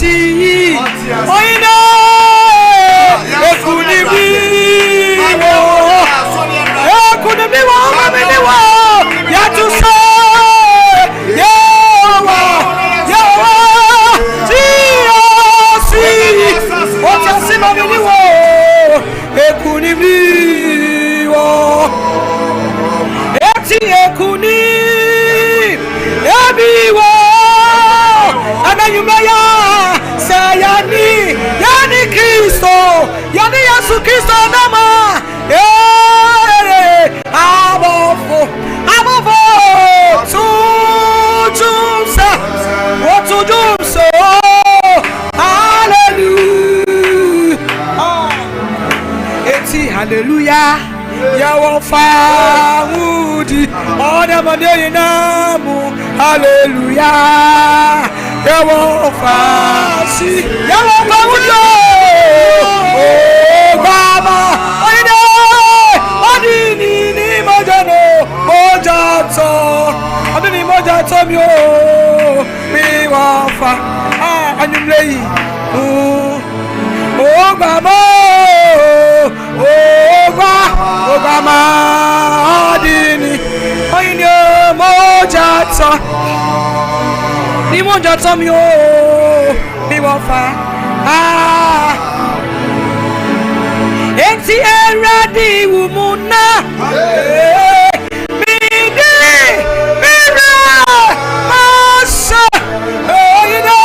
si oina ekunibi ekunibi wa ya tu so yewa si ota si mabili wo ekunibi wo eti ekuni ebiwo anayumaya sayani yani Kristo yani Yesu Kristo nama abofo tujumsa wotujumso hallelujah eti hallelujah yawo faudi ona mane namu hallelujah yawo fasi yawo faudi oh baba oide odini ni mojano mojato odini mojato mi o mi wa fa anyumlei oh baba Obama adini oyini mojato ni mojato mi o ni wo fa enti eradi wumuna mi de mira masa oyini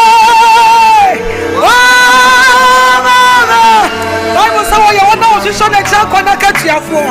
Bible say what you want to show the example na katia fo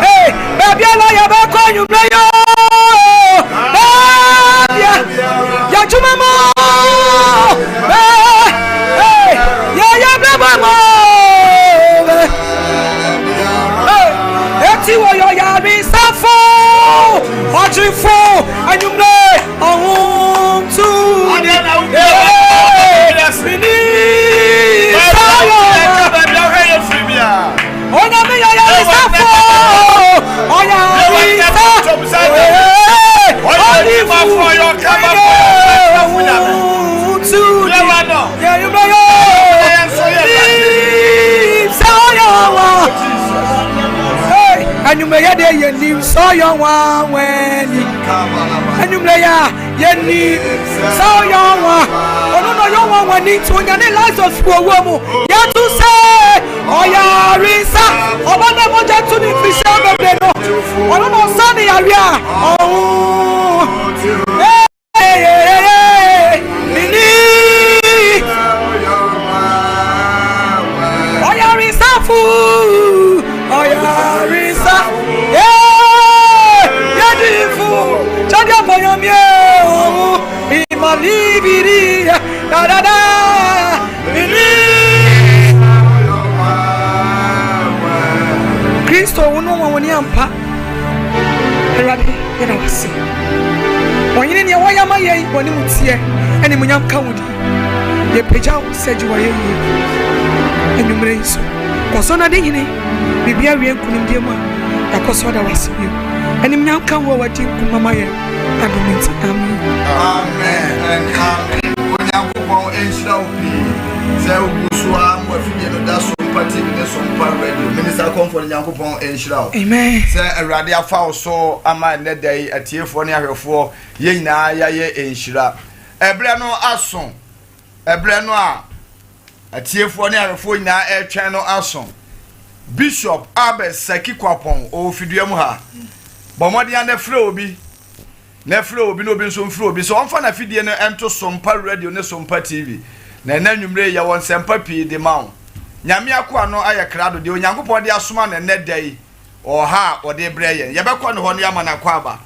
Hey, baby, I love back on you, play yo. Ya tu mama. Hey, ya mama. Hey, eti wo yo ya mi safo. Ajifo, anyumle, ahun tu. Oya mi ya safo. Oya mi safo. Oya for your cover for yeah, you may and you may have your name so young one when and you may have your name so young one. Oh no, young one needs to get the lives of a woman. You to say, oh yeah, Risa, oh one of them to the fish of the bed. Oh no, sunny area. Oh, hey, oh yeah, Risa fool. Oh yeah, Risa. Yeah, fool. Chadia boyamie. Imalibiri. Da da da. Kristo uno woni ampa. Erade yena wase. Wonyine ne waya maye woni mutie ene munyam ka wodi. Ye peja seji waye yi. Enumre iso. Koso na de hine. Bibia wie kunimdie mu. Yakoso da wase bi. Ene munyam ka wo wadi kumama ye. Adominti amen. Amen and amen. Wonyam ko enshira obi. Ze ogusua mo afidie no da so party ne so mpa radio. Minister comfort Nyankopon enshira. Amen. Say Erade afa so ama ne dai atiefo ne ahwefo ye nyina ya ye enshira. Ebre no aso ebre no a atiefo ne arefo nyina etwen no aso Bishop Abel Seki Kwapon o fiduam ha bomode ya na frɛ obi no obi nso mfrɛ obi so onfa na fidie no ento Sompa radio ne Sompa TV na nanwumre ya won sempa pi de mawo nyame akwa no aye krado de onyankopɔ de asoma na nedai o ha o de breye ye bekɔ no ho no yama na kwaba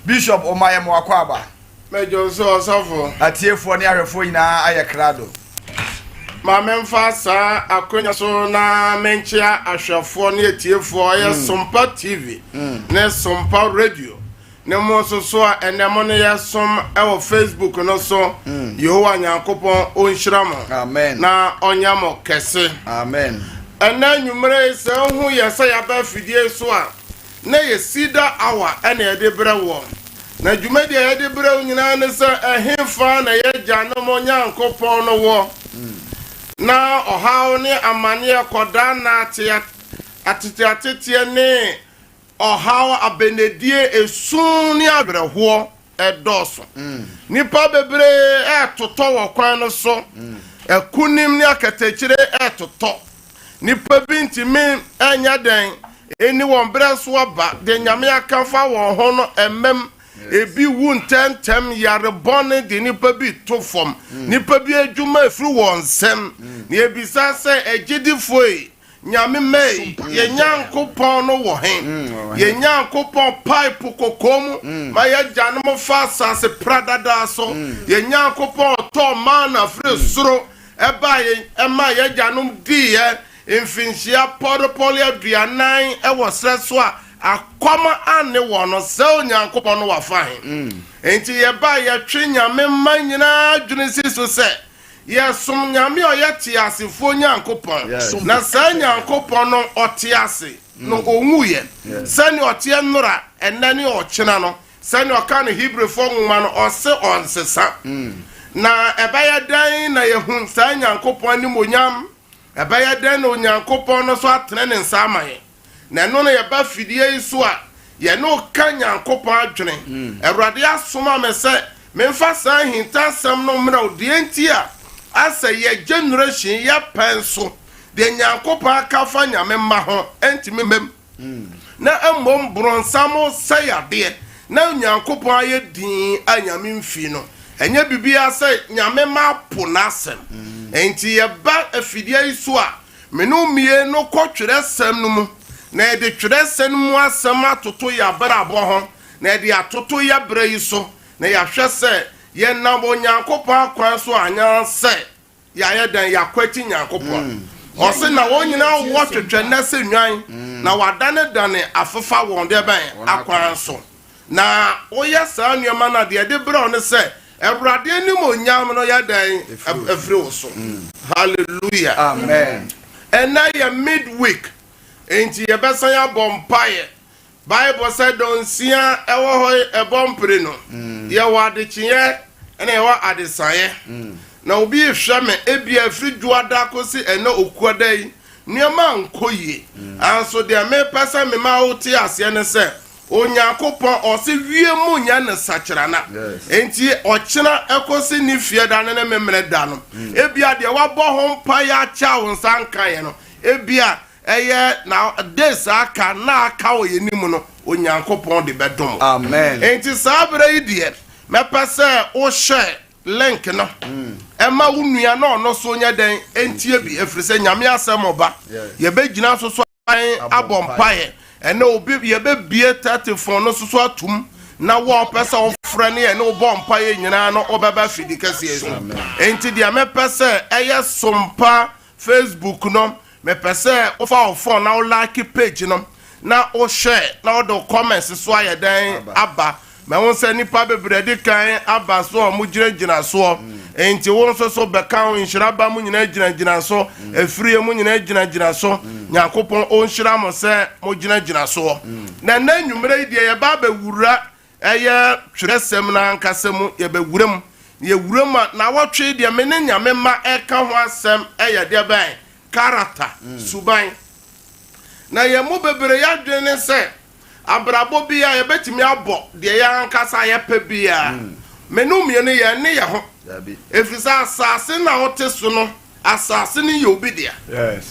Bishop Omaye mo akwaba mejo so osofo atiefo ne arefo nyina aye krado ma memfa sa akonya so na menchia ahwefo ne atiefo ye Sompa TV ne Sompa radio ne mo so a enemo ne yesom e wo Facebook no so Yehowa Nyankopɔn onhyiramo amen na onyamo kese amen ena nwumre se hu yesa ya ba fidie so a na ye sida awa ena ye de brewo na dwumadi ye de brewo nyina ne se ehemfa na ye gyanom Nyankopɔn no wo na ohaw ne amane koda na atete ne ohaw abenedie esun ni abrɛho edoso nipa bebre etoto wɔ kwan no so ekunim ni akatakire etoto nipa bintimi anya den eni wɔn brɛ so aba de nyame akafa wɔn ho no emem ebi wu ntentem yarebɔne de nipa bi to fam nipa bi adwuma efiri wɔn nsɛm ne ebisa sɛ egidifoi nyame mei ye Nyankopɔn no wo hen ye Nyankopɔn pipe kokom ma ye gyanom fa asase pradada so ye Nyankopɔn to mana fre soro eba ye ema ye gyanom di ye mfinhia podopoli aduanan e wo sre so a akoma ane wo no se Nyankopɔn no wa fa hen enti ye ba ye twe nyame man nyina dwene si so se Yesom nyame oyete asefo Nyankopɔn na sa Nyankopɔn no otiase no onwuye sani otie nora enani ochena no sani oka Hebrew fo nwuma no ose onsesa na ebaya dan na yehun sa Nyankopɔn ni monyam ebaya dan na Nyankopɔn no so atene ne nsa amaye na no na yeba fidie iso a ye no ka Nyankopɔn adwene Awurade asoma me se memfa sa hinta sam no mra odienti a asa ye generation ya penso de Nyankopɔn akafa nyame ma ho entimi mem na emmom bronsamo sayade na Nyankopɔn aye din anyame mfi no enye bibia say nyame ma po nasem enti ye ba afidie iso a menu mie no kotwere sem no mu na de twere sem mu asem atoto ya brabo ho na de atoto ya bra iso na ya hwe se ye na bo Nyankopɔn akwan so anya se ya ye dan ya kwati Nyankopɔn o se na wo nyina wo twetwe na se nwan na wadane dane afefa won de ban akwan so na wo ye sa nuama na de bra on se Awurade anim onyam no ya dan afri wo so hallelujah amen and ya midweek enti ye besan ya bompaye Bible said don sia ewo hoy e bompre no ye wade chiye ene ye wa adesaye na obi ehwa me ebia afri juada kosi ene okuada yi niema nkoye anso de me pesa me ma oti ase ne se Onyankopɔn ose wie mu nya ne sakyerana enti ochena ekosi ni fie da ne memre da no ebia de wa bɔ ho mpa ya cha wo nsankan ye no ebia eye na des aka na aka wo ye nimu no Onyankopɔn de bedom amen enti sabra yi de me pese o share link no ema wunua na ono so nya den entie bi efrise nyame asem oba ye begina so abompaye ene obi ye be bie 34 no so atum na wo pesa wo frɛ ne ye no bompaye nyina no obeba fidi kase eso enti dia me pese eye Sompa Facebook no me pese o fa o phone na o like page no na o share na o do comments so aye den aba me won se nipa bebrede kan aba so o mu gyina so enti won so beka o nhira ba mu nyina gyina so afrie mu nyina gyina so Nyankopɔn o nhira mo se mo gyina so na nanwumre die ye ba ba wura eye twerɛsɛm na nkasɛm ye ba wuram ye wuram na wotwe die me ne nyame ma eka ho asɛm eye de ban character suban na ye mo bebre ya dwene se abrabo bia ye betimi abo de ya nkasa ye pa bia menum ye ne ye ne ye ho efisa asase na wote so no asase ne ye obi dia yes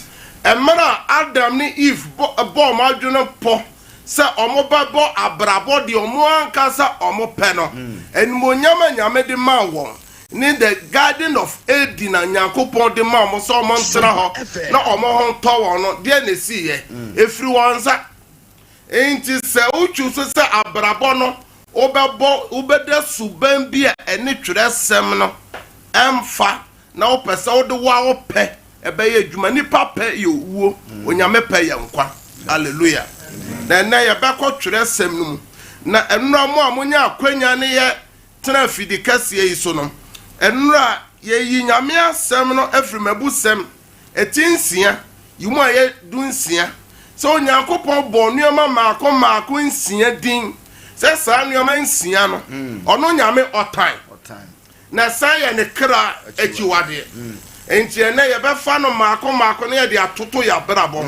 emara Adam ne Eve bo ma dwene po se omo ba bo abrabo de omo anka se omo pe no enmonyama nyame de ma won ni the garden of Eden na Nyankopon de ma mo so mo ntra ho na omo ho to won no de na si ye efiri wonza enti se uchu so se abrabo no obebo obede suban bi a ene twere sem no emfa na opese wo de wa wo pe ebe ye adwuma nipa pe ye owuo onyame pe ye nkwa hallelujah na na ye be ko twere sem no na enura mo amonya akwanya ne ye tena fidi kase yi so no enura ye yi nyame asem no afiri mabu sem etinsia yimu aye dunsia so Onyankopon bo nuoma maako nsia din se sa nuoma nsia no ono nyame otan na saye ne kra ekiwade enti ene ye be fa no maako ne ye de atoto ya brabo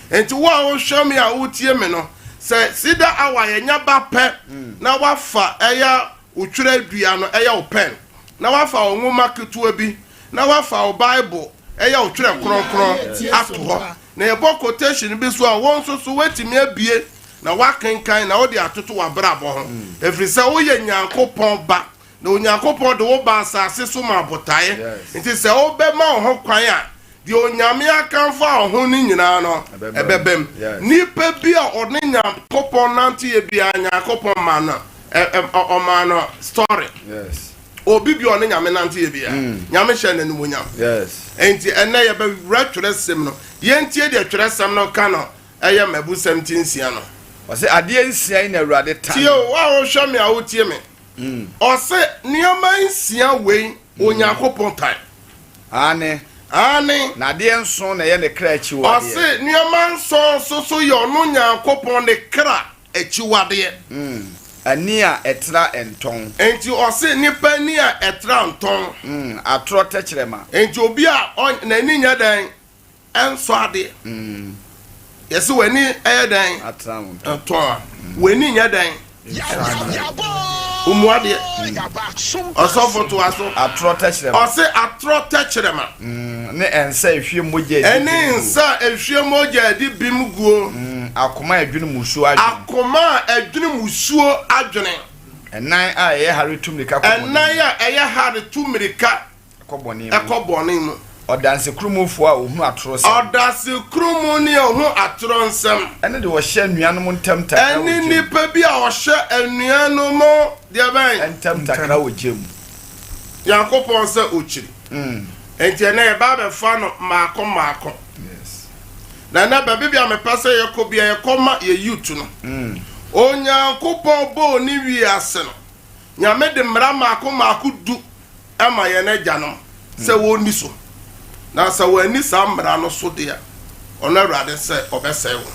enti wo a wo hwam a wotie me no se sida awa ye nya ba pe na wafa eya utwere dua no eya open na wafa onwoma ketua bi na wafa o Bible eya utwere kronkron ato ho na ye bo quotation bi so a won so wetimi abie na wakenkan na wo de atoto wa brabo ho efiri se wo ye Nyankopon ba na Onyankopon de wo ba asase so ma botaye nti se wo be ma ho kwan a de onyame akanfa ho ni nyina no ebebem nipa bi a odne Nyankopon nante ye bia Nyankopon ma na o story yes obi bi one nyame nante ye bia nyame hye na nemu nyam yes enti ene ye be retwere sem no ye ntie de twere sem no ka no eye mabu sem tinsia no o se ade nsia na Awurade ta tie o wa wo hwe me a wo tie me o se nioma nsia wei Onyankopon tai ane na ade nso na ye ne kra achiwade o se nioma nso so ye ono Nyankopon ne kra achiwade ani a etra enton enti o se nipa ni a etra nton atro techrema enti obi a na ni nya dan enso ade yesi wani eyedan atram nton wani nya dan umuade osofo to aso atro techrema o se atro techrema ne ensa ehwie moja eni ensa ehwie moja di bimguo akoma adwene musuo adwene akoma adwene musuo adwene enan a ye hare tumirika enan a ye hare tumirika ekobone mu odanse krumofo a ohu atoro se odanse krumu ni ohu atoro nsem ene de wo hye nuanom ntamta eni nipa bi a wo hye anuanom de ban ntamta kra wo gem Yakopon se ochiri enti ene ye ba be fa no maako yes na ba bibia me pase ye ko bia ye koma ye youth no Onyankopon bo ni wi ase no nyame de mra maako du ama ye na gyanom se wo ni so na sa wo ani sa mra no so de a ona Awurade se obese wo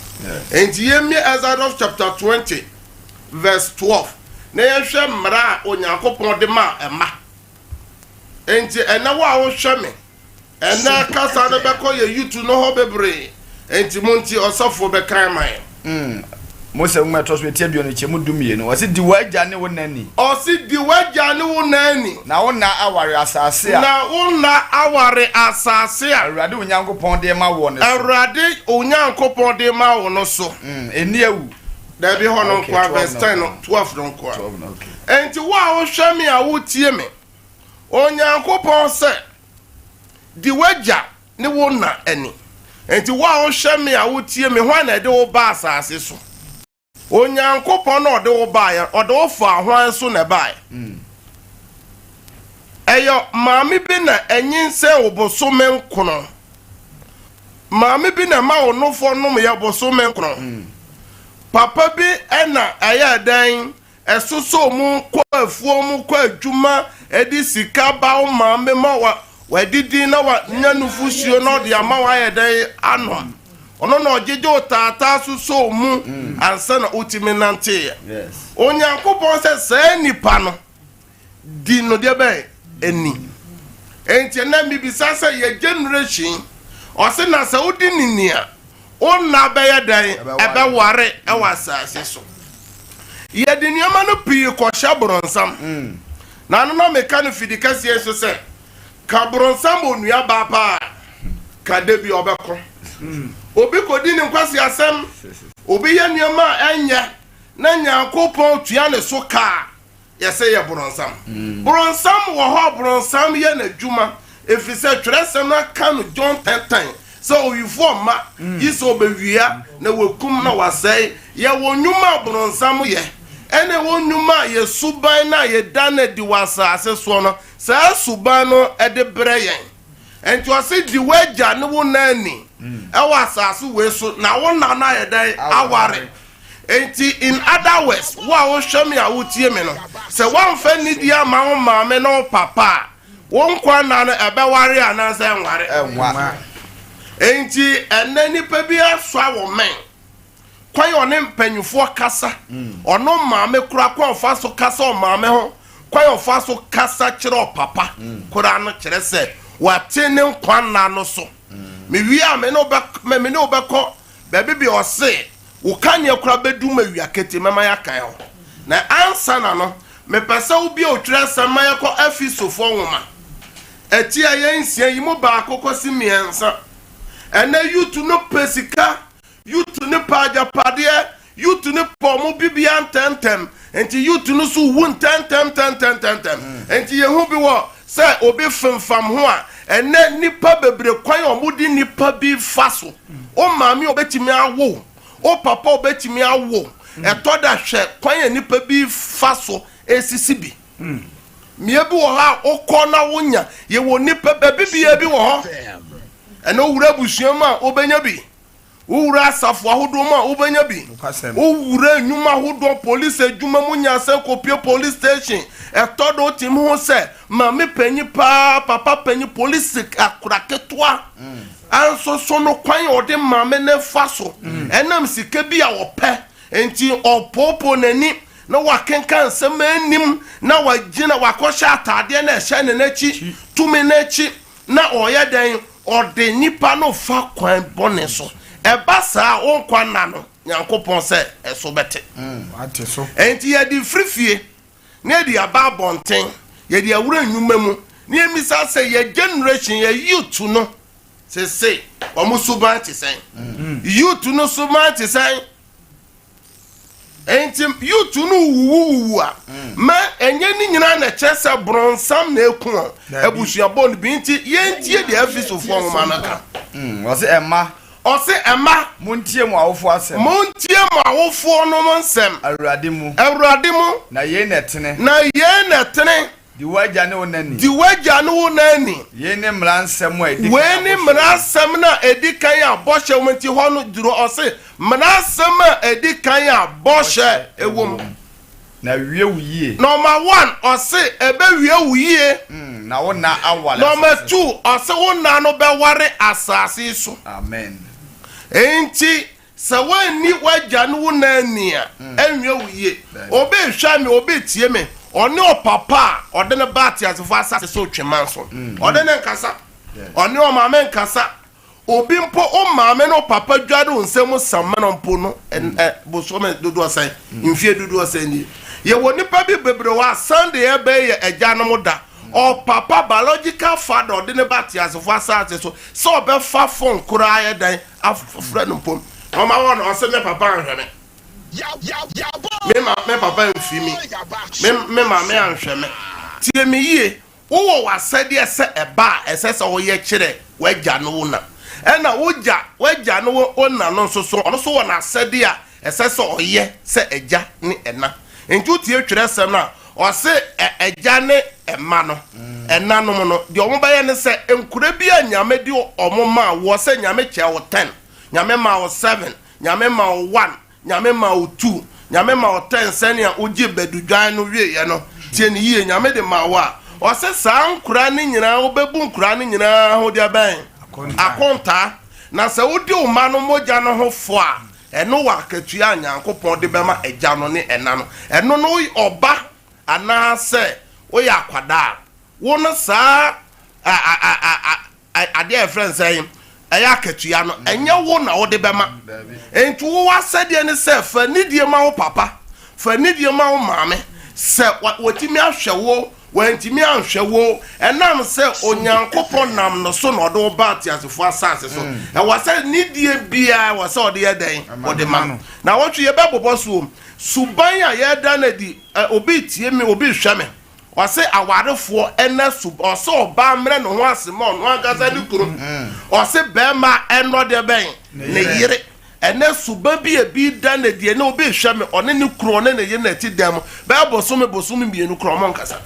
enti ye mi Exodus chapter 20 verse 12 na ye hwe mra Onyankopon de ma ema enti ena wo a wo hwe me ena kasa de beko ye youth no ho bebre enti monti osofo be kan man Mose umetos wetie duonu chemu dumie no wase di wagya ne wonani o si di wagya ne wonani na wona aware asase a na wona aware asase a Awurade Onyankopon de ma wo ne so Awurade Onyankopon de ma wo no so eni awu da bi hono kwa verse 10 no 12 no kwa enti wo a wo hwe me a wo tie me Onyankopon se di wagya ne wona ani enti wo a wo hwe me a wo tie me hwan na de wo ba asase so Onyankopon no de wo ba ya o de wo fa hwan so na ba eyo maami bi na enyinse oboso menkono maami bi na ma onofo nom ya oboso menkono papa bi ena aya dan esoso mu kwa afuo mu kwa adwuma edi sika ba o maami ma wa didi na wa nyanufu hio no de ama wa ya dan ano ono no jeje otata soso mu ansa na utimi nante yes Onyankopon se nipa no di no de be eni enti na mi bisa se ye generation o se na se udi ninia o na be ya dan ebe ware e wasase so ye de niama no pii ko hye boronsam na no meka no fidi kase so se ka bronsam onua ba pa ka de bi obekọ obi kodi ni nkwasi asem obi ye nioma enya na Nyankopon tua ne so ka yese ye bronsam bronsam wo ho bronsam ye na djuma efise twerɛsɛm na ka no John 10:10 so oyifo ma yiso bewia na wakum na wasɛe ye wonwuma bronsam ye ene wonwuma ye suban na ye dana di wasa ase so no sa suban no ede breyen enti ose di wagya ne wo nani ewa asase we so na wo na na ye dai aware enti in other words wa wo hwem ya wo tie me no se wan fa nidi ama wo maame no papa won kwa na no ebe ware ana se nware enwa enti enani pa bi aswa wo men kwan one mpanyufo kasa ono maame kura kwa fa so kasa o maame ho kwan fa so kasa kire papa kura no kire se wate ne kwan na no so me wi ame no be me ne obekọ be bi o se wo kan ye kura bedu ma wi akete mama ya kan ho na ansa na no me pese wo bi o twere sama ye ko afisofo nwoma eti aye nsia yi mo ba akoko si miensa ene yutu no pesika yutu ne paja pade yutu ne pomo bibia ntentem enti yutu no so wu ntentem enti ye hu bi wo se obi femfam ho a ene nipa bebre kwan omudi nipa bi faso o maami obetimi awo o papa obetimi awo etoda hwe kwan nipa bi faso esisi bi mie bi wo ha okona wonya ye wo nipa bibia bi wo ho ene owura busuama obenya bi owura asafo ahodo ma obenya bi owura nyuma ahodo police adwuma munya se kopie police station etodo tim ho se ma me panyi pa papa panyi police akura ketwa anso so no kwan ode ma me ne faso enam sika bi a ope enti opopo nani na wakenkan semanim na wagina wakosha atade na ehye ne nachi tumi nachi na oyeden ode nipa no fa kwan bone so eba saa onkwa na no Nyankopon se eso bete ate so enti ye di frifie na di aba bonten ye di awura nwuma mu na emisa se ye generation ye youth no se omusuban ti sen youth no suban ti sen enti youth no wuwu a ma enye ni nyina na chese bronsam na ekun ebusuabo no bi nti ye ntie di afisofo nwoma na ka wose emma muntie mu awofo no monsem awurade mu na ye netene di wagya ne wonani ye ne mransem a edi we ni mransem na edikan a boshe wonti ho no duro ose mransem a edikan a boshe ewom na wie wuye number 1 ose ebe wie wuye na wona awale number 2 ose wona no be ware asase so amen enti se wani wagya no wonani a enwie wuye obe hwa me obe tie me oni o papa ode ne bati asefo asase so tweman so ode ne nkasa oni o maame nkasa obi mpo o maame no papa dwade onsem samme no mpo no boso me dodo asan mfie dodo asan ni ye woni pa bi bebre wa sunday ebe ye agya no moda o papa biological father ode ne bati asefo asase so obe fa fon kura ye dan afre no mpo o ma won o se me papa anhweme me papa mfimi me mama anhweme tie me yie wo wasade ese eba ese se wo ye kire wagya no na ena wagya no ona no so ono so wo na asade a ese se oye se agya ne ena entu tie twere sem na o se agya ne ema no ena no no de omo baye ne se enkura bi anyame di omo ma wo se nyame kye wo 10 nyame ma wo 7 nyame ma wo 1 nyame ma o 2 nyame ma o 10 senia oji bedudwan no wie ye no tie ne yie nyame de ma wa o se san kura ne nyina obebu kura ne nyina ho dia ben akonta na se wodi o ma no moja no ho fo a eno wa katua Nyankopon de be ma eja no ne ena no eno no oba ana se o ya kwada wo no sa ade e friend say eya katua no enye wo na wo de be ma enti wo wasade ne se fa nidie ma wo papa fa nidie ma wo maame se wotimi ahwe wantimi anhwɛ wo ɛnam sɛ onyankopɔn nam no so na ɔde wo ba atiasefo asase so ɛwɔ sɛ nidie bia wɔ sɛ ɔde yɛ dɛn ɔde ma no na wɔtwe yɛbɛbobɔ so suban a yɛda na di obi tie me obi hwɛ me ɔsɛ awarefoɔ ɛna ɔsɛ ɔba mmerɛ ne ho asɛm ɔno ankasa ne kuro ɔsɛ bɛrima ɛnɔ de bɛn ne yere ɛnɛ suba bi ebi da na die na obi hwɛ me ɔne ne kuro ɔne ne yere na ti dɛm bɛɛ bosom mmienu kuro ɔmo nkasa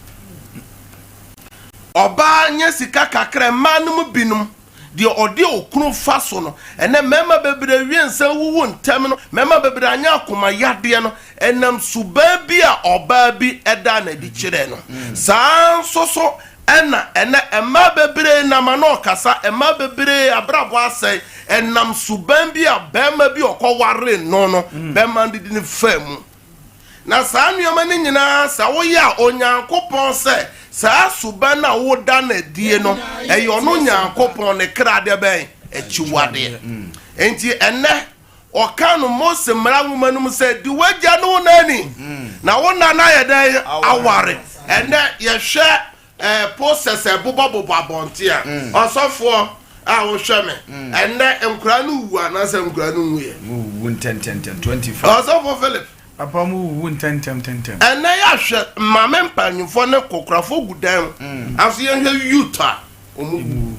ɔbaa nye sika kakra mmaa no mu binom deɛ ɔde okunu fa so no ɛnɛ mmarima bebree wie nsa wuwu ntɛm no mmarima bebree anya akoma yadeɛ no ɛnam suban bi a ɔbaa bi ɛda na di kyerɛ no saa nso so ɛna ɛnɛ mmaa bebree nam ano ɔkasa mmaa bebree abrabɔ asɛe ɛnam suban bi a bɛrima bi ɔkɔware no bɛrima de ne fa mu na saa nneɛma no nyinaa sɛ woyɛ a onyankopɔn sɛ saa suban a woda na die no ɛyɛ ɔno nyankopɔn ne kra de bɛn akyiwadeɛ enti ɛnɛ ɔka no Mose mmara nwoma no mu sɛ di wagya no wo nani na wo nana yɛ dɛn aware ɛnɛ yɛhwɛ process ɛbobɔbobɔ abɔnte a ɔsɔfoɔ a wohwɛ me ɛnɛ nkura no wu anaasɛ nkura no nwuyɛ wu 10 ɔsɔfoɔ Philip papa mu wu ntem ɛnɛ yɛahwɛ mame mpanyimfoɔ ne kokorafo gu dan aso yɛhwɛ youth a ɔmu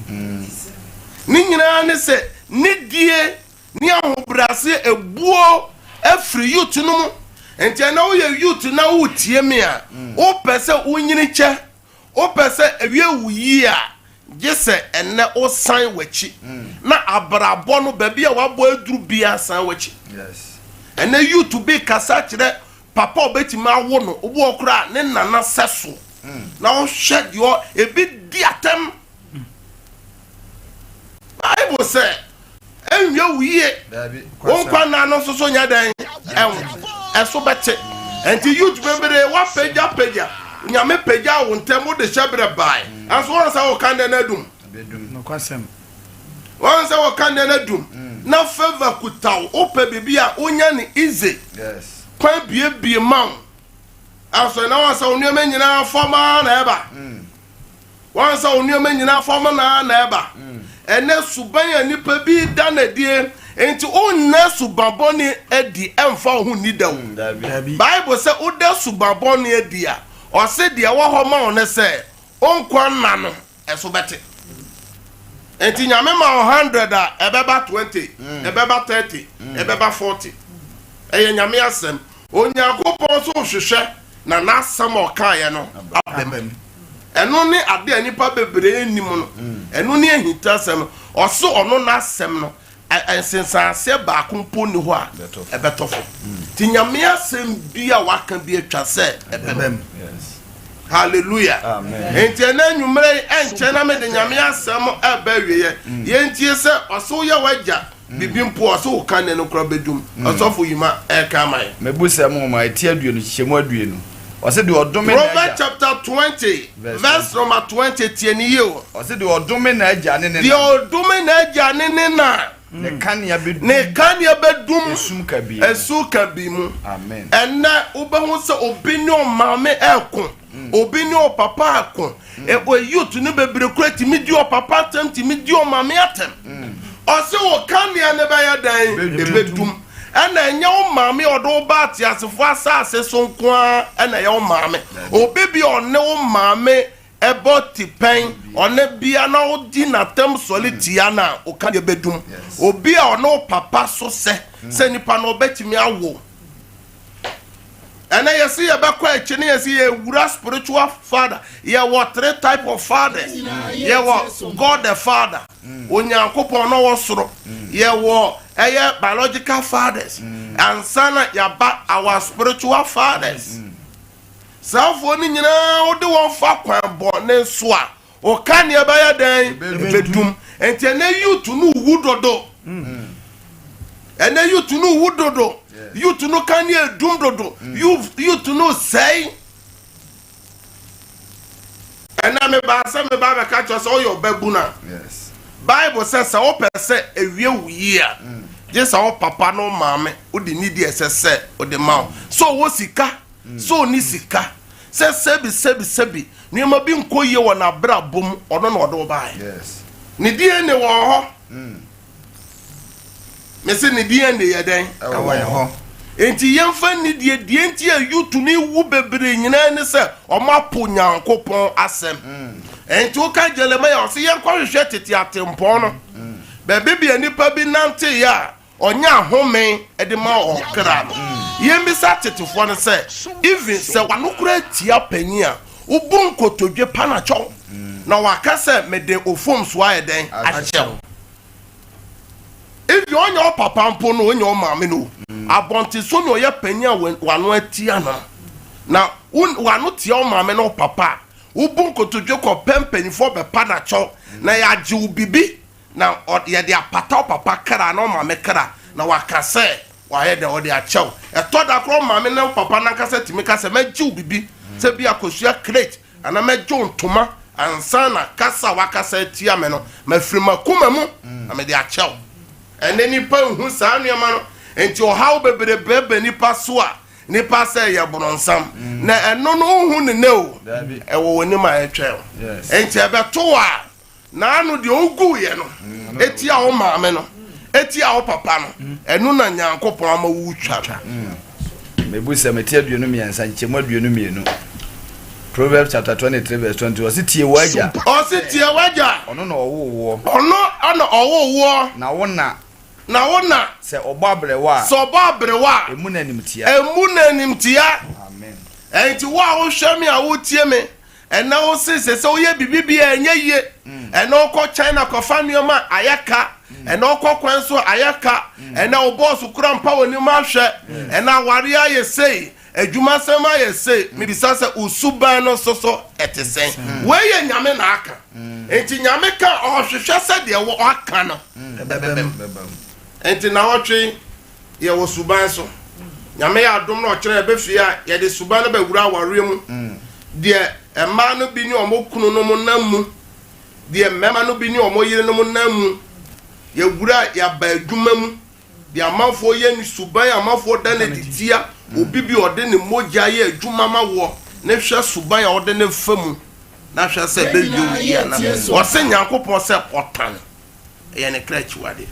ne nyinaa ne sɛ ne die ne ahobrɛase ebuo afiri youth no mu nti ɛnɛ woyɛ youth na wotie me a wopɛ sɛ wonyini kyɛ wopɛ sɛ awie wu yi a gye sɛ ɛnɛ wosan w'akyi na abrabɔ no baabi a wabɔ aduru bia san w'akyi and then you to be kasa kyerɛ papa obetimi awo no obu okura ne nana seso na o shed your ebi di atem Bible say enwe wiye won kwa na no so nya dan eso bete enti youth bebere wa peja nyame peja wo ntem wo de hyebre bai aso won sa wo kan na dum no kwasem won sa wo kan na dum na favor kutaw ope bibia onya ne easy kwa bie man aso na won sa onuoma nyina fama na eba won sa onuoma nyina fama na eba ene suban ya nipa bi da na die enti onna subaboni edi emfa ho ni da Bible say oda subaboni edi a o se de wo ho ma one se onkwa na no eso bete enti nyame ma 100 a ebeba 20 ebeba 30 ebeba 40 eye nyame asem onyankopon so hwehwe na nasam okaye no abem eno ne ade anipa bebre enim no eno ne ahita sem oso ono nasem no ensensanse ba kompo ni ho a ebetofo ti nyame asem bia waka bi atwa se ebem hallelujah amen enti na nwumre enche na me de nyame asem eba wiye ye ntie se oso ye wagya bibimpo oso kan ne no kra bedum osofo yima e kan mai mebusem ma eti aduonu hyemu aduonu ose de odome na Proverbs chapter 20 verse number 20 tieni yo ose de odome na agya ne de odome na agya ne na ne kania bedum esu kabi mu amen enna ubehu se obi ne o mame ekon obi ne o papa akon o youth ne bebre krati mi di o papa tem ti mi di o mame atem ose wo kania ne ba ya dan bedum ena enye o mame odo ba ati asefo asase so nko a ena ye o mame obi bi one o mame ebo tipen one bia na odi na tem solitia na o ka de bedum obi a ono papa so se nipa no betimi awo ena yesi ye be kwa echi ne yesi ye wura spiritual father ye what 3 type of fathers ye what God the Father onyankopon no wo soro ye wo eye biological fathers and sana yaba our spiritual fathers safo ni nyina wo de won fa kwan bo ne so a o ka ne ba ya dan bedum enti na youth no wudodo ene youth no wudodo youth no kan ne dum dodo youth no say ena me ba be ka cho so yo babuna yes Bible says o pese ewie wuyi a just our papa no mama o de need esse o de ma so wo sika so ni sika sɛ sebi nneɛma bi nkɔ yie wɔ n'abra bom ɔno na ɔde wo bae yes ne DNA wɔ hɔ mese ne DNA yɛ dɛn ɛwɔ hɔ enti yɛmfa ni die enti a yutu ne wu bebree nyinaa ne sɛ ɔmo apo Nyankopɔn asɛm enti wo ka Jeremia ɔse yɛnkɔhwehwɛ tete atempɔn no baabi bia nipa bi nante ya ɔnya ahome de ma ɔkra no yɛmbisa tetefoɔ no sɛ even sɛ wanokora tia panyi a wobu nkotodwe pa na kyɛw na waka sɛ mede ofom so ayɛ dɛn akyɛw ebi ɔnyɛ wo papa mpo no ɔnyɛ wo maame no abɔnte so na ɔyɛ panyi a wano atia no na wano tia wo maame no papa wobu nkotodwe kɔ pɛmpanyfoɔ bɛpa na kyɛw na yɛagye wo bibi na yɛde apata wo papa kra na ɔmaame kra na waka sɛ wayɛ dɛ ɔde akyɛw ɛtɔ da korɔ maame ne papa nankasa timi ka sɛ mɛgye wo bibi sɛ bi akosua crate ana mɛgye wo ntoma ansa na kasa wakasa tia me no mafiri makoma mu na mede akyɛw ɛne nipa nhu saa nneɛma no enti ɔhaw bebrebe nipa so a nipa sɛ yɛ borɔnsam na ɛno no hu ne ne o ɛwɔ w'anim a ɛtwɛw enti ɛbɛto a naano deɛ ogu yɛ no eti a wo maame no eti a wo papa no ɛno na Nyankopɔn ama wo twa mebu sɛ mete aduonu miɛnsa nkyɛmu aduonu mienu Proverbs chapter 23 verse 20 ɔse tie wagya ɔno na ɔwo wo na wo na sɛ ɔbɔ abrewa a emu na nimtia amen enti wo a wo hwɛ me a wo tie me ɛna wo se sɛ wo yɛ bibi ɛnyɛ yie ɛna ɔkɔ China kɔfa nneɛma ayaka ɛna ɔkɔ kwan so ayaka ɛna wo boss kura mpa wɔ nim ahwɛ ɛna ware ayɛ sei adwuma sɛm ayɛ sei mebisa sɛ usuban no soso ɛte sɛn wo yɛ nyame na aka enti nyame ka ɔhwehwɛ sɛ deɛ wo aka no enti na wɔtwe yɛ wo suban so nyame yɛ adom na ɔkyerɛ ɛbɛfie a yɛde suban no bɛwura awareɛ mu deɛ ɛma no bi ne ɔmo kunu no mu nam mu deɛ mmɛma no bi ne ɔmo yere no mu nam mu yɛwura yɛaba adwuma mu deɛ amanfoɔ yɛ ne suban amanfoɔ da ne titia obi bi ɔde ne mogya yɛ adwuma ma wɔ ne hwɛ suban a ɔde ne fa mu na hwɛ sɛ bɛyɛ yi ana ɔsɛ Nyankopɔn sɛ ɔtan ɛyɛ ne kra akyiwade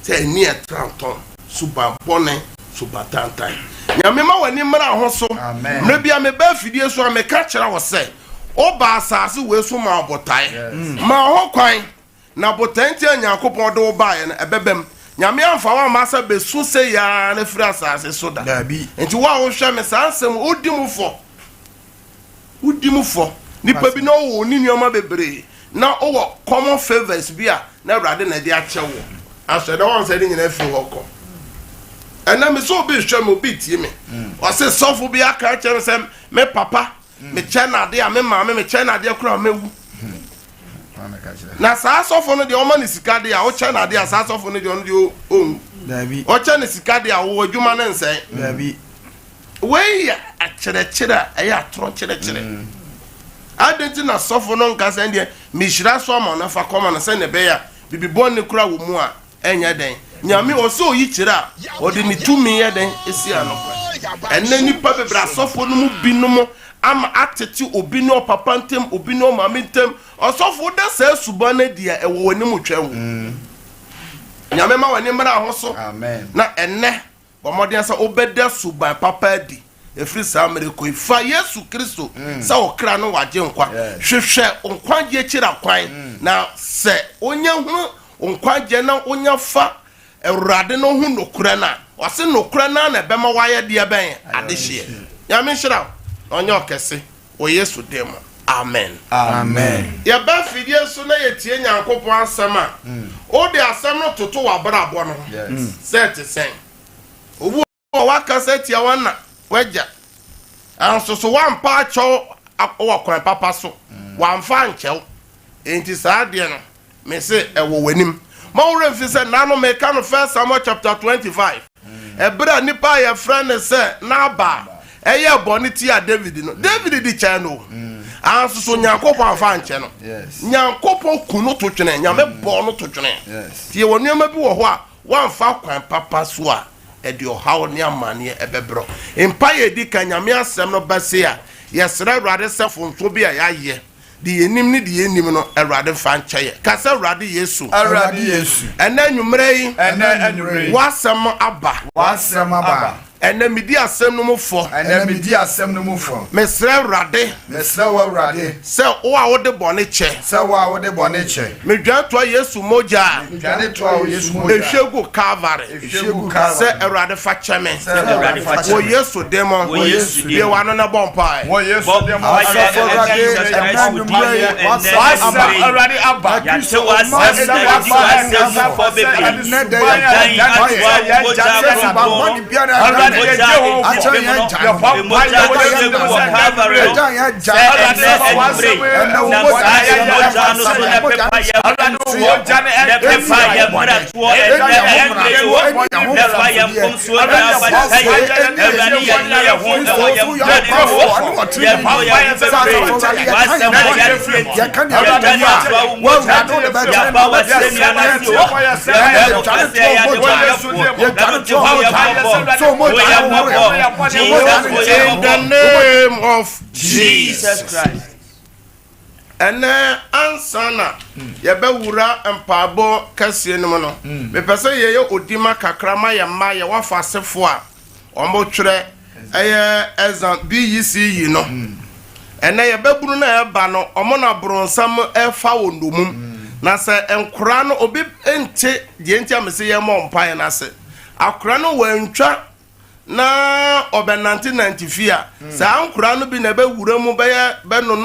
sɛ ɛni ɛtrantɔn suban bɔne suban tantan nyame ma w'ani mmara ho so mmerɛ bia meba afidie so a meka kyerɛ wɔ sɛ ɔba asase wei so ma ɔbotae ma ho kwan na botae nti a Nyankopɔn de wo baeɛ no ɛbɛbɛm nyame amfa wa ma sɛ bɛsu sɛ yaa na firi asase so da nti wo a wohwɛ me saa nsɛm wodi mu fɔ nipa bi na ɔwɔ ni nneɛma bebree na ɔwɔ common favors bi a na Awurade na de akyɛ wo asɛ da wɔn sɛ de nyina fi hɔ kɔ ɛna me so obi hwɛ me obi tie me ɔsɛ sɔfo bi aka kyerɛ sɛ me papa me kyɛ na ade a me maame me kyɛ na ade kora mewu na saa sɔfo no deɛ ɔma ne sika de a wo kyɛ na ade a saa sɔfo no deɛ ɔno deɛ ɔnwu dabi ɔkyɛ ne sika de a wo adwuma ne nsɛn dabi wei yɛ akyerɛkyerɛ a ɛyɛ atorɔ kyerɛkyerɛ adenti na sɔfo no nka sɛ deɛ mehyira so ama no fa kɔma no sɛ ne bɛyɛ a bibibɔ ne kora wɔ mu a ɛnyɛ dɛn nyame ɔsɛ oyi kyerɛ a ɔde ne tumi yɛ dɛn esi ano ɛnɛ nipa bebree asɔfo no mu binom ama atete obi ne ɔpapa ntem obi ne ɔmaame ntem ɔsɔfo da saa suban no deɛ ɛwɔ w'anim twɛ wo nyame ma w'ani mmara ho so na ɛnɛ bɔmmɔden sɛ wobɛda suban papa adi ɛfiri saa mmerɛkɔ fa Yesu Kristo sɛ ɔkra no wagye nkwa hwehwɛ nkwagye kyerɛ kwan na sɛ onye hunu nkwagye na onye fa Awurade no hu nokora na ɔse nokora na na ɛbɛma wayɛ deɛ bɛn adehyeɛ nyame hyira ɔnyɛ ɔkɛse wɔ Yesu dem amen yɛba fidie so na yɛtie Nyankopɔn asɛm a ode asɛm no toto w'abrabɔ no sɛ te sɛn obu waka sɛ tia wana wagya anso so wampa akyɛw wɔ kwan papa so wamfa nkyɛw enti saa deɛ no me se ɛwɔ w'anim ma wo remfi sɛ nano meka no 1 Samuel chapter 25 ɛberɛ nipa yɛ frɛ ne sɛ Nabal ɛyɛ bɔne ti a David no David di kyɛn no anso so Nyankopɔn afa nkyɛ no Nyankopɔn kunu to twene nyame bɔ no to twene tie wɔ nneɛma bi wɔ hɔ a wamfa kwan papa so a ɛde ɔhaw ne amane ɛbɛbrɔ mpa yɛ di ka nyame asɛm no bɛse a yɛsrɛ awurade sɛ fonso bi a yɛayɛ de yɛnim ne de yɛnim no awurade fa nkyɛyɛ ka sɛ awurade yesu ɛnɛ anwummerɛ yi wasɛm aba ɛnɛ medi asɛm no mu fɔ mesrɛ awurade sɛ wo a wode bɔne kyɛ medwan toa yesu mogya a ɛhwɛ gu calvary sɛ awurade fa kyɛ me wɔ yesu dem deɛ wano na bɔ mpae in the name of Jesus Christ. And ansana yɛbɛwura mpaabɔ kɛseɛ no mu no mepɛ sɛ yɛyɛ odima kakrama yɛ ma yɛ wafa asefo a ɔmo twerɛ ɛyɛ ɛza BEC yi no ɛnɛ yɛbɛbunu na ɛba no ɔmo na bronsam ɛfa wɔ ndomum na sɛ nkora no obi ente deɛ nti amese yɛ mɔ mpae na sɛ akora no wantwa na obe 1990 a saa nkura no bi na be wura mu be no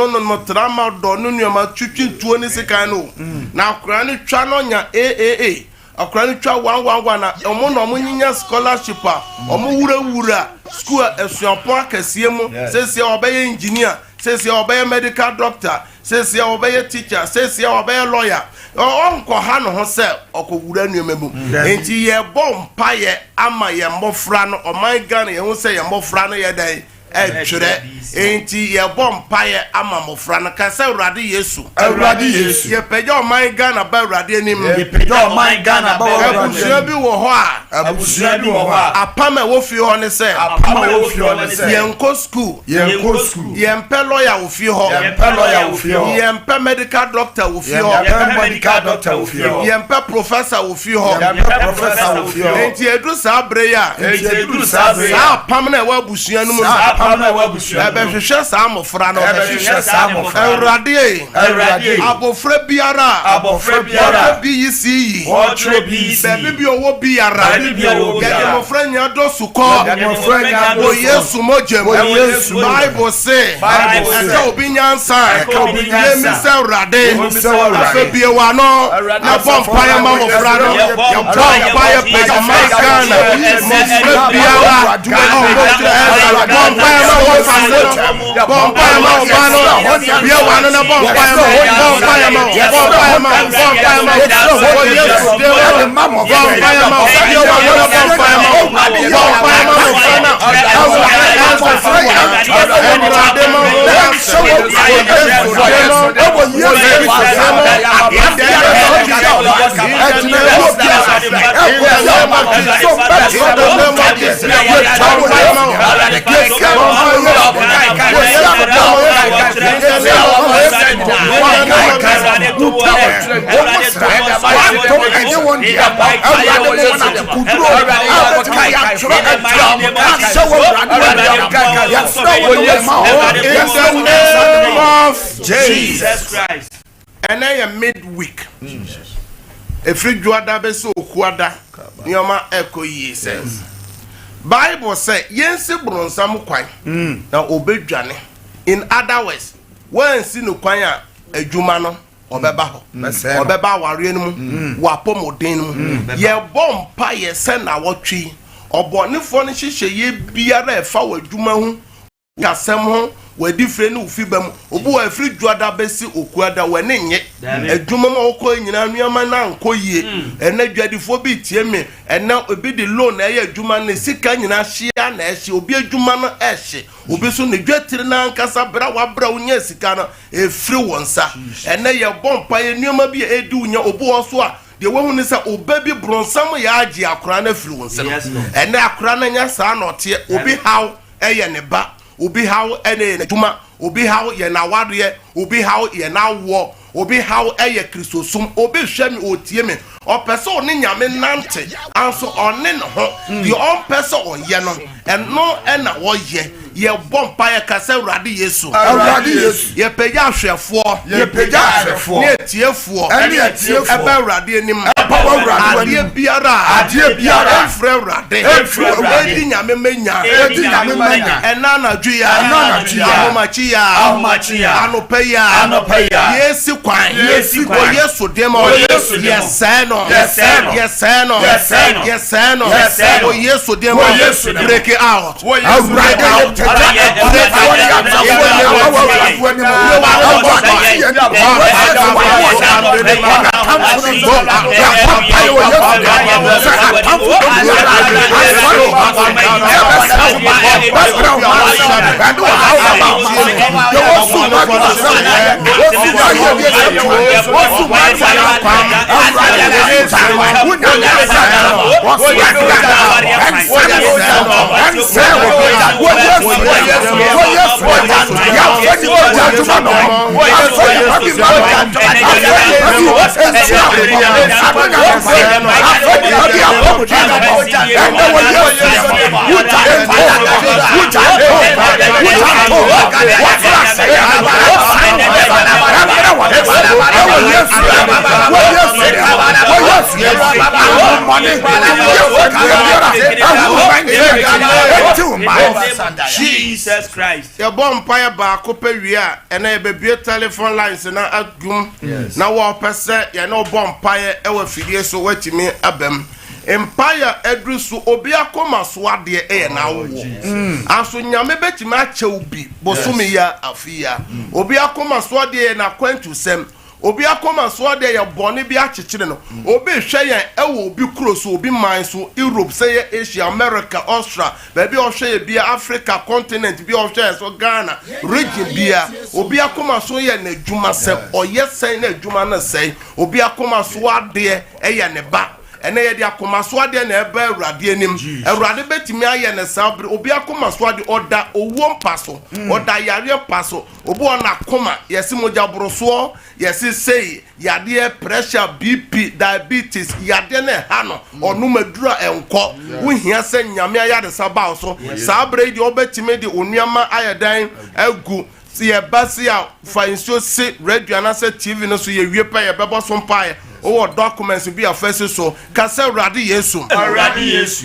trama do no nyoma twitwintuo ni sika no na akura no twa no nya AAA akura no twa 111 na omo no nyinya scholarship a omo wura school esuapon akase mu sese obeye engineer sese obeye medical doctor sese obeye teacher sese obeye lawyer onko ha no ho se okowura nuememu enti ye bom paye ama ye mbofra no oman Ghana ye ho se ye mbofra no ye dan etwere enti ye bom paye ama mbofra no ka se urade Yesu ye peja oman Ghana ba urade anim ye peja oman Ghana ba urade abusua bi wo ho a apama wo fi ho ne se ye nko school ye mpe lawyer wo fi ho ye mpe medical doctor wo fi ho ye mpe professor wo fi ho enti edu sa bre ya sa apam na wa abusua no mu ebe hwehwe sa amofra no Awurade abofra biara bi yisi bebe bi owo biara gege mofra nya do suko o Yesu mojem Bible say aka obi nyansa ye mi se Awurade afa bi wa no na bom fire ma mofra no ya bom fire pe ma Ghana mofra biara bom fire ma wo fire bom fire ma obano bi wa no na bom fire ma Jesus Christ. And I am midweek. If you do that, be so kuada. Nyoma eko yi says. Bible say yensi bronsam kwan na obedwane. In other words, when si no kwan a adwuma no obeba ho. Obeba ware no mu, wapomoden mu. Ye bompa ye se na wotwi. Obonefo no hihye ye biara efa wadwuma hu. Kasem ho wadi fre no ufibam obu wa fri dwada besi okuada wane nye adwuma ma okọ nyina nuama na nkoyie ena dwadifo bi tie me ena obi de loan na ye adwuma na sika nyina hia na ehye obi adwuma no ehye obi so ne dwatire na nkasa bra wa bra unya sika no efri wonsa ena ye bompa ye nuama bi edi unya obu oso a de wo ni sa obabi bronsam ya agi akora na fri wonsa ena akora na nya sa na ote obi haw eye ne ba obi haw ene adwuma obi haw ye na wade obi haw ye na wo obi haw eye kristosum obi hwe me otie me opese oni nyame nante anso oni ne ho the on person oye no eno na wo ye bompa ye kase urade Yesu ye peja ahwefo ne tiefo ebe urade enim ade biara efre urade edi nyame menya ena na dwuya ahomachi anopeya Yesu kwan Yesu demo Yesu demo break it out Jesus Christ. Your bonfire ba kopewia ena e bebie telephone lines na adum na wo pese ye no bonfire e wa fidie so watimi abam empire edrusu obi akoma so ade e na wo aso nyame betimi ache obi bosumi ya afia obi akoma so ade na kwantu sem obi akoma so ade ye bone bi akekere no obi hwe yen ewo obi kuro so obi man so Europe say Asia America Australia baby ohwe bi Africa continent bi ohwe so Ghana region bia obi akoma so ye na adwuma se oye sen na adwuma na sei obi akoma so ade ye ne ba ene ye de akoma so ade na eba awurade anim awurade betimi aye ne sabre obi akoma so ade oda owo mpaso oda yare mpaso obi ona akoma yesi moja boroso yesi sei yade pressure BP diabetes yade na ha no onu madura enko wo hia se nyame ayade saba so sabre de obetimi de onuama ayedan agu ye basi a fa inso se radio na se TV no so ye wie pa ye bebo so mpa o documents bi afese so ka se urade Yesu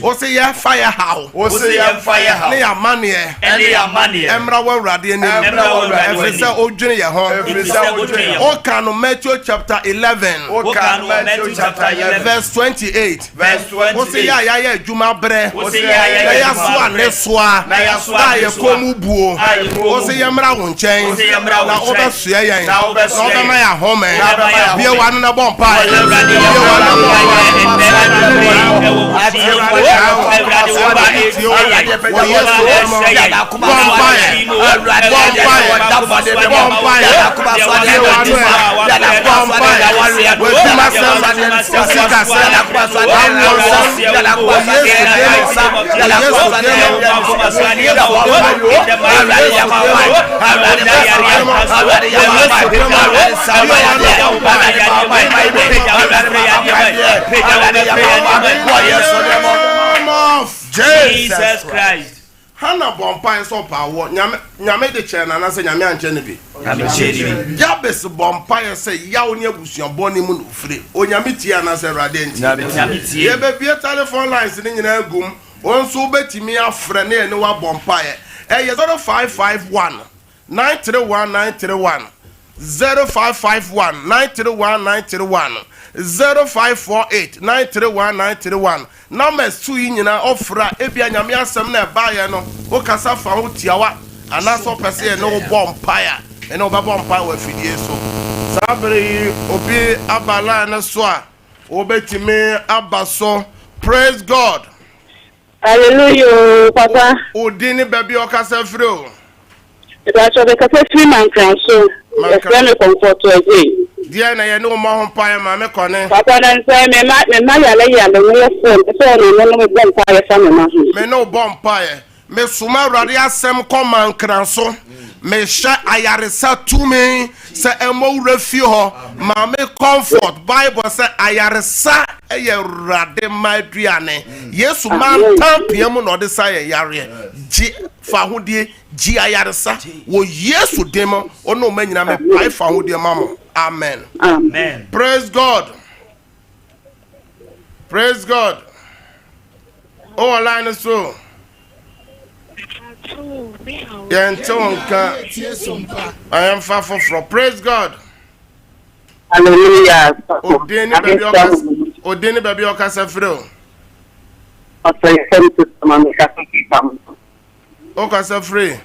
o se ye fire how ne ya mane emra wa urade ni efese odwene ye ho o kan Matthew chapter 11 verse 28 o se ya adwuma bre ya so ane soa na ye komu buo o se ye mra wo nchen na obesua yen na obema ya home bia wanu na bompa Jesus Christ. Hana bompa so power nyame de chena na se nyame anche ne bi Jabes bompa se yawo ne abusuabo ne mu no fire onyame tie na se rade nti ye be bia telephone lines ne nyina agum onso betimi afre ne ne wa bompa ye 0551 931931 0551 931931 0548 931931 numbers 2 nyina ofra ebia nyame asem na baaye no o kasa fa ho tiawa anaso pese no bompire ene obabompire wa fidie so sabre obi abala na so a obetime abaso. Praise God. Hallelujah, Papa. Odini baby o kasa free o. Ìbáṣọ bẹ kẹfẹ free man kan so ẹfẹ mi comfort ẹgbẹ. Díẹ̀ na yẹ ní ọmọ ọhún pa ẹ̀ máa mi kọ́ ni. Papa náà nsẹ́ mi má yàlẹ́ yàlẹ́ wọ́n yẹ fún ẹ̀ fẹ́ ẹ̀ ní ọmọ mi bọ́ mpa yẹ fún mi máa hù. Mi ní o bọ́ mpa yẹ me suma awurade asɛm kɔma nkranso me hyɛ ayaresa tumi sɛ ɛmɔ wura fie hɔ ma me comfort bible sɛ ayaresa ɛyɛ awurade ma aduane yesu mantam pia mu na ɔde sa yɛ yareɛ gye fa hodie gye ayaresa wɔ yesu dem ɔno ma nyina me pae fa hodie ma mo amen. Amen. Praise God. Praise God. Oh, line is so. I am far from. Praise God. Hallelujah. Odeni baby okasa free. Okasa free.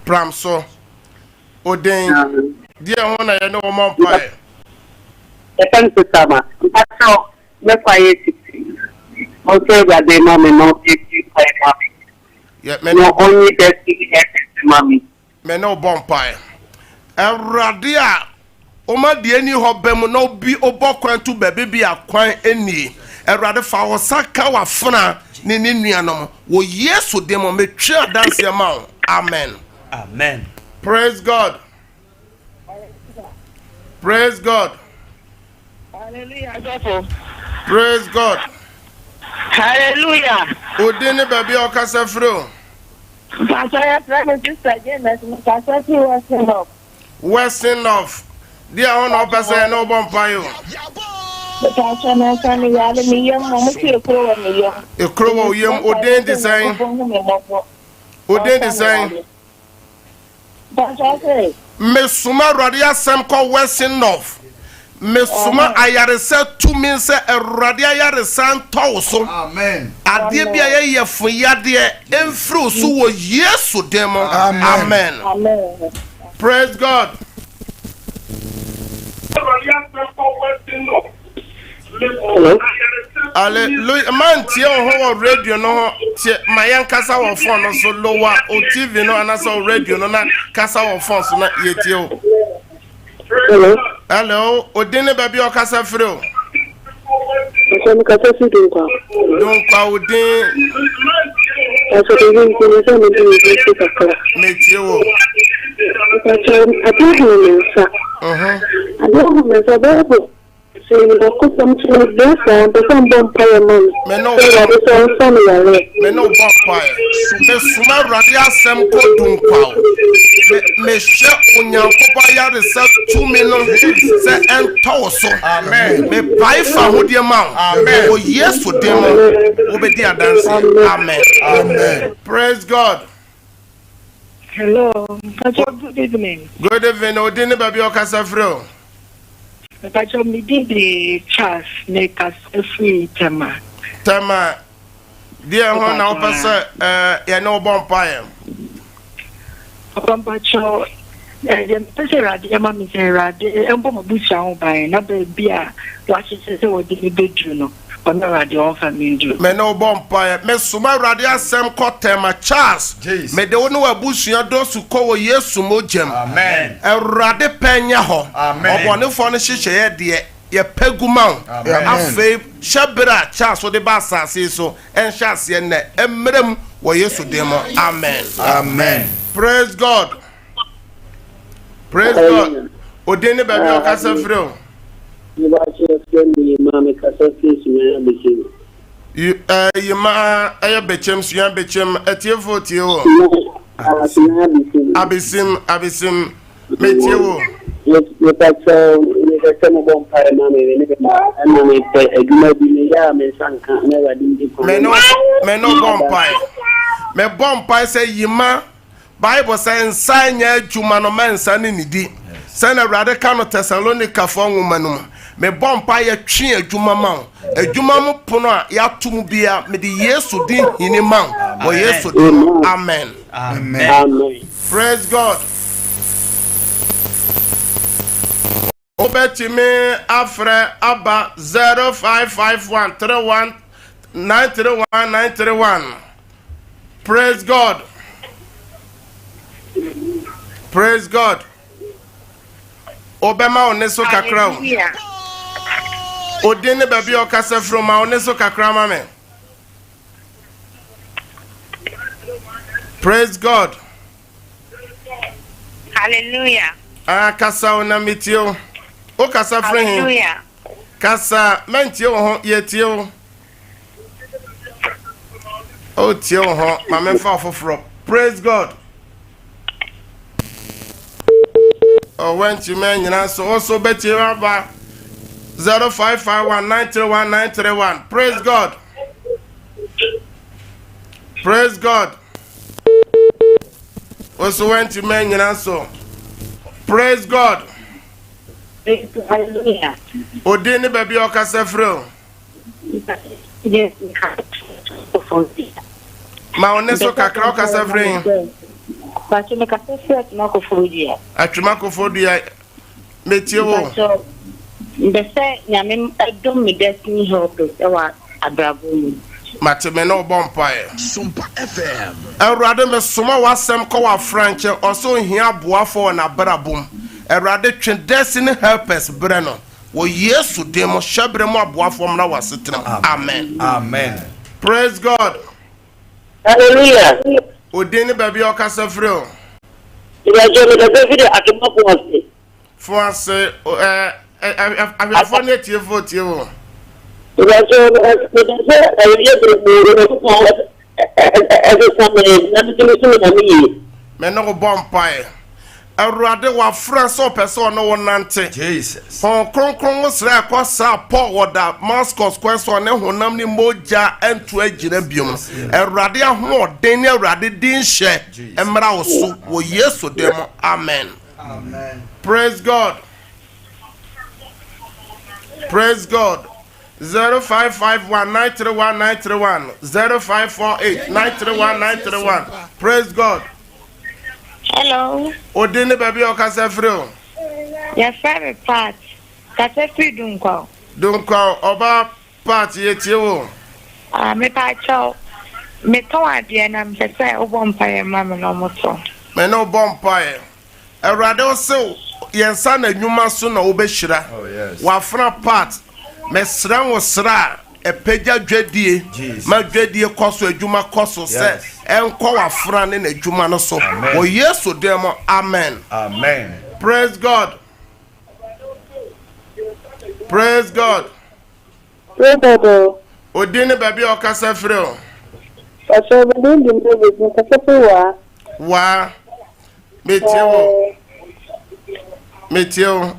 Pramso. Odeni. Dear one, I know more pie. The pencil summer. That's how me quiet. Okay, that they mommy no take you by mommy. Yeah, No only that mommy. Me no bomb pie. Radia. Oma di eni hobem no bi obokwan to bebe bi akwan eni. Erade fa wo saka wa funa ni nuanom. Wo Yesu dem me twa dance ma. Amen. Amen. Praise God. Praise God. Hallelujah. Praise God. Hallelujah. Odini baby okasa fro. Pastor, sister James, Pastor, he was enough. Western of. Dear on opposite no bomb pile. Pastor, my son, you are me young, Mamma, you crow me young. A crow young ordained design. Ordained design. Pastor, Miss Suma Radia Sam called Western of. Miss Suma Ayaresa 2 means a Radia Yaresan Toso. Amen. Adebia ye for Yadia and through so was yes to them. Amen. Amen. Praise God. Hallelujah. Man, tie on radio no, my young casa or phone so lower or TV no, and I saw radio no, not casa or phone so not yet you. Hello, Odine baby or casa fro. Don't call Odine. Meet you. Me no vampire. Me suma radia sem ko dunkwa. Me she onyankopa ya reset 2 million se entoso. Amen. Me pai fa hodie ma. Amen. O yesu dem obedi adanse. Amen. Amen. Praise God. Hello. Good evening. Good evening. Odini baby okasa fro. But me did the chance make us a free tema. Tema, dear one, now, Pastor, you know, vampire. Pampacho, the person at the Emma Misera, the Emma Busha by another beer, watching what the bedroom. Me no vampire. Me suma radia sem kotema Charles. Me de wonu abusua do su ko Yesu mojem. Amen. Erade penya ho. Amen. Obonefo no hihye de ye paguma. Afei shebra Charles wo de ba asase so enhye ase ne emrem wo Yesu dem. Amen. Amen. Praise God. Praise God. Odene baby okasa freo. You watch your friend, Mammy Cassatis, you ma I bechem so yan bechem etiefo tieo abisim metiewo yes but the same vampire mommy and me aduma bi ya me sanka never did me no vampire me vampire say yima Bible say nsanya adwuma no mensa ne nidi say na Awurade ka no Thessalonica fo nwoma no me bompa ye twe adwuma ma adwuma mo pono a ya tum bia me de Yesu din hini ma wo Yesu din. Amen. Amen. Praise God. Obetime afre aba 055131931931. Praise God. Praise God. Obema oneso kakra. Odene baby okasa from ma oneso kakra ma me. Praise God. Hallelujah. Kasa ona mitio. O kasa free him. Hallelujah. Kasa mentio ho yetio. O tio ho ma me fa foforo. Praise God. Oh, when you men you so also bet you about 0551931931. Praise God. Praise God. Also went to men you so. Praise God. Hallelujah. Odini baby okase free. Yes. Ma oneso kakra okase free. Pacho me kase free makofodia. Atwuma kofodia metiewo. Pacho mbese nyame adom me destiny helpers ewa abrabo. Mateme no bompae. Sumpa FM. Awurade me soma wasem ko wa franche oso hia boafo na brabom. Awurade twe destiny helpers bre no. Wo Yesu demo shabre mo aboafo na wasetem. Amen. Amen. Praise God. Hallelujah. Odini baby okasa free. Ibajo me kase free atumako wase. For say abiafo na tie vote wo. Ibajo me kase aye Me no bompae. Awurade wa franso person no wonante. Jesus. Hon kronkron sra kwasa Paul woda Damascus question ne honam ni moja entu agina biom. Awurade ahoden ne awurade din hye emra wo so wo Yesu dem. Amen. Amen. Praise God. Praise God. 0551931931 0548931931. Praise God. Hello. Odini baby okasa free. Your favorite part. Kase free dunko. Dunko oba part yetiewo. Me pacho. Me to ade na me say obompa ye ma me no moto. Me no bompae. Awurade o se yensa na nwuma so na obehira. Oh yes. Wa fra part. Me sra wo sra epeja dwadie. Ma dwadie koso adwuma koso se enko wa fra ne na adwuma no so. O Yesu dem. Amen. Amen. Praise God. Praise God. Praise God. Odini baby okasa free. Pacho me ndi mbe kase free Wa metiewo. Metiewo.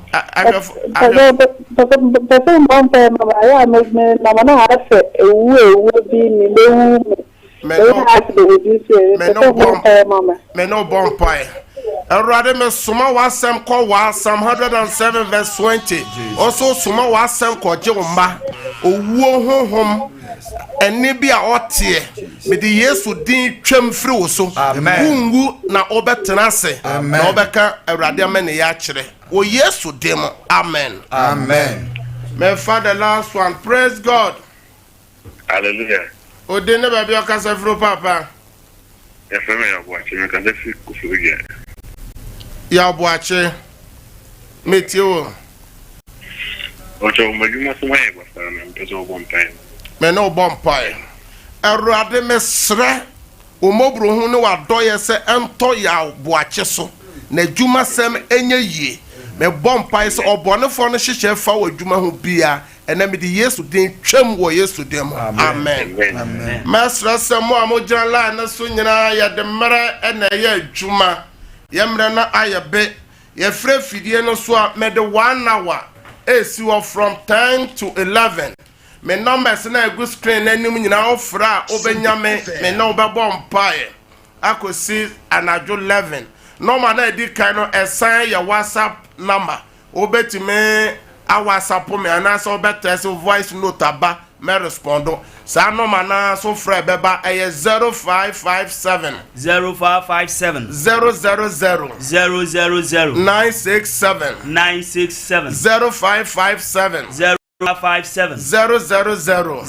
Pacho mbompe mama ya me mama na hafe ewu bi ni lewu me no bompae. Awurade me soma wasem ko wa Psalm 107 verse 20. Also soma wasem ko je umba. Owuo honhom eni bi a otie. Me di Yesu din twam firi wo so. Ungu na obetena se. Na obeka awurade amene ya kire. O Yesu dem. Amen. Amen. My father last one. Praise God. Hallelujah. Odene baby okasa fro papa. FM ya bwachi me kase free kufugia. Ya bwache metio Ocho majuma suma e basta na mpezo obompa. me no bompae. Awurade mesre omobro hu ne wadoye se ento ya bwache so na adwuma sem enye yie. Me bompae se obonefo no hyehyɛ fa wa adwuma hu bia ena me di Yesu din twam wo Yesu dem. Amen. Amen. Mesre se mo amogyan la na so nyina ya de mere ena ya adwuma. Yemre na ayabe ye frɛ fidie no so a me de 1 hour esi from 10 to 11. Me numbers na egu screen anim nyina ofra obenya me na obebɔ mpae akosi anajo 11. Normal na edi kan no esan ya WhatsApp number obetime a WhatsApp me anasa obetese voice note aba me respondo sa normal na so fra beba 0557 0557 000 000 967 967 0557 057 000 000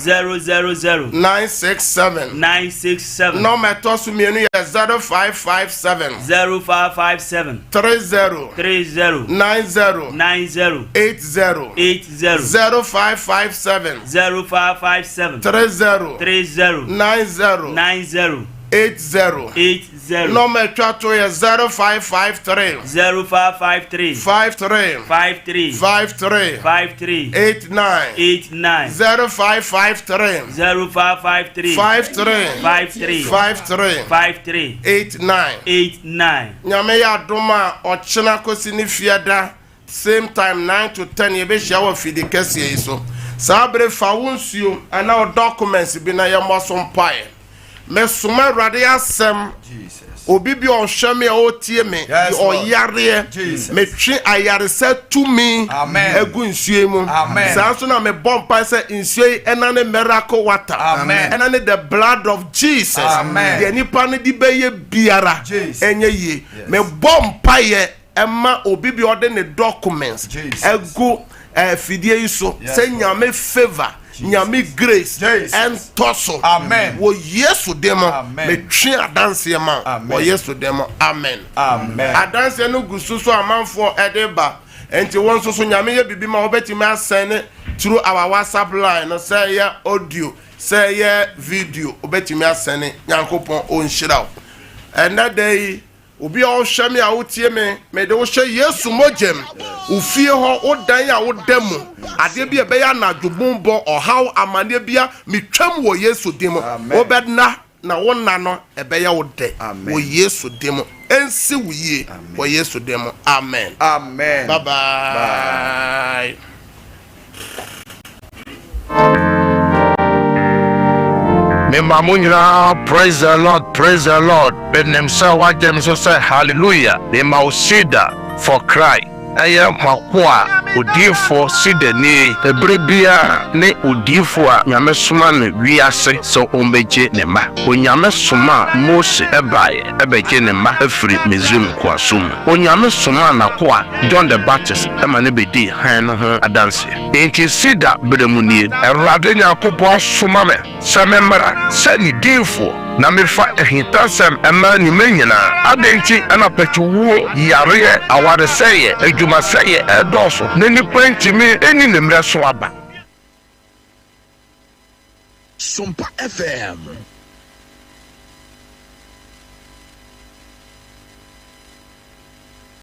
967 967 no metosu mienu ya 0557 0557 30 30 90 90 80 80 0557 0557 30 30 90 90 80 number chato ye 0553 0553 53 53 53 53 89 89 0553 0553 53 53 53 53 89 89 nyame ya doma ochena kosi ni fiada same time 9 to 10 ye be shawo fidi kese yi so sabre fa wonsuo ana o documents bi na ye moso mpae me suma rade asem obi bi o hweme o tie me o yare me twi ayare se tumi egu nsuo mu sa so na me bompa se nsuo ena ne miracle water ena ne the blood of Jesus de nipa ne di beye biara enye ye me bompa ye ema obi bi o de ne documents egu fidie iso se nyame favor nyame grace and tosso wo yesu demo me twi adanse ma wo yesu demo amen adanse no gususo amanfo edeba enti won so nyame ye bibi ma obetimi asene through our WhatsApp line no say ya audio say ya video obetimi asene yankopon onhira and that day obi a ohweme a wotie me de wo hwe yesu mojem ufie ho odan a wodamu ade bia be ya na dwobombo ohaw amane bia metwam wo yesu demo obedna na wonna no ebe ya wode wo yesu demo ensi wuye wo yesu demo amen bye bye Me mamunyina, praise the Lord. Benem say what them so say hallelujah. They mausida for cry. Aya makwa odifo sidani ebrebia ne odifo a nyame soma ne wiase so ombeje ne ma onyame soma Mose ebaye ebeje ne ma afiri Misraim kwasum onyame soma na kwa John the Baptist ema ne bedi han no ho adanse enti sida beremunie Awurade Nyankopɔn soma me sememra sani difo na mefa ehintasem ema ni menyina adenti ana petuwo yare awade seye ejuma seye edoso ne ni pentimi eni nemre so aba Sumpa FM